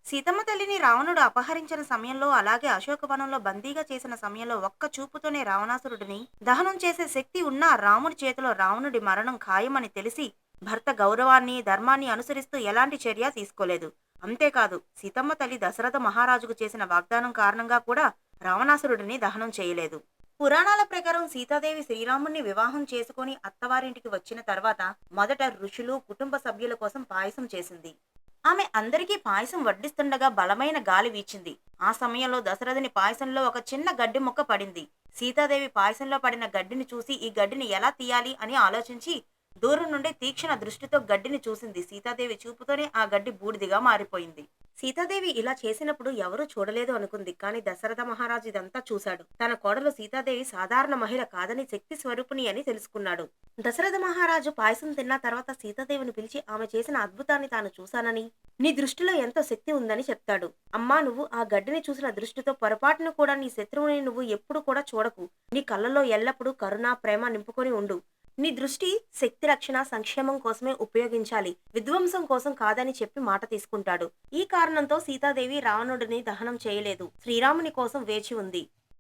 సీతమ్మ తల్లిని రావణుడు అపహరించిన సమయంలో అలాగే అశోకవనంలో బందీగా చేసిన సమయంలో ఒక్క చూపుతోనే రావణాసురుడిని దహనం చేసే శక్తి ఉన్న రాముడి చేతిలో రావణుడి మరణం ఖాయమని తెలిసి భర్త గౌరవాన్ని ధర్మాన్ని అనుసరిస్తూ ఎలాంటి చర్య తీసుకోలేదు. అంతేకాదు సీతమ్మ తల్లి దశరథ మహారాజుకు చేసిన వాగ్దానం కారణంగా కూడా రావణాసురుడిని దహనం చేయలేదు. పురాణాల ప్రకారం సీతాదేవి శ్రీరాముణ్ణి వివాహం చేసుకుని అత్తవారింటికి వచ్చిన తర్వాత మొదట ఋషులు కుటుంబ సభ్యుల కోసం పాయసం చేసింది. ఆమె అందరికీ పాయసం వడ్డిస్తుండగా బలమైన గాలి వీచింది. ఆ సమయంలో దశరథుని పాయసంలో ఒక చిన్న గడ్డి ముక్క పడింది. సీతాదేవి పాయసంలో పడిన గడ్డిని చూసి ఈ గడ్డిని ఎలా తీయాలి అని ఆలోచించి దూరం నుండి తీక్షణ దృష్టితో గడ్డిని చూసింది. సీతాదేవి చూపుతోనే ఆ గడ్డి బూడిదిగా మారిపోయింది. సీతాదేవి ఇలా చేసినప్పుడు ఎవరూ చూడలేదు అనుకుంది. కానీ దశరథ మహారాజు ఇదంతా చూశాడు. తన కోడలు సీతాదేవి సాధారణ మహిళ కాదని శక్తి స్వరూపిణి అని తెలుసుకున్నాడు. దశరథ మహారాజు పాయసం తిన్న తర్వాత సీతాదేవిని పిలిచి ఆమె చేసిన అద్భుతాన్ని తాను చూశానని, నీ దృష్టిలో ఎంతో శక్తి ఉందని చెప్తాడు. అమ్మా, నువ్వు ఆ గడ్డిని చూసిన దృష్టితో పొరపాటును కూడా నీ శత్రువుని నువ్వు ఎప్పుడు కూడా చూడకు. నీ కళ్ళలో ఎల్లప్పుడూ కరుణ, ప్రేమ నింపుకొని ఉండు. నీ దృష్టి శక్తి రక్షణ సంక్షేమం కోసమే ఉపయోగించాలి, విధ్వంసం కోసం కాదని చెప్పి మాట తీసుకుంటాడు. ఈ కారణంతో సీతాదేవి రావణుడిని దహనం చేయలేదు, శ్రీరాముని కోసం వేచి ఉంది.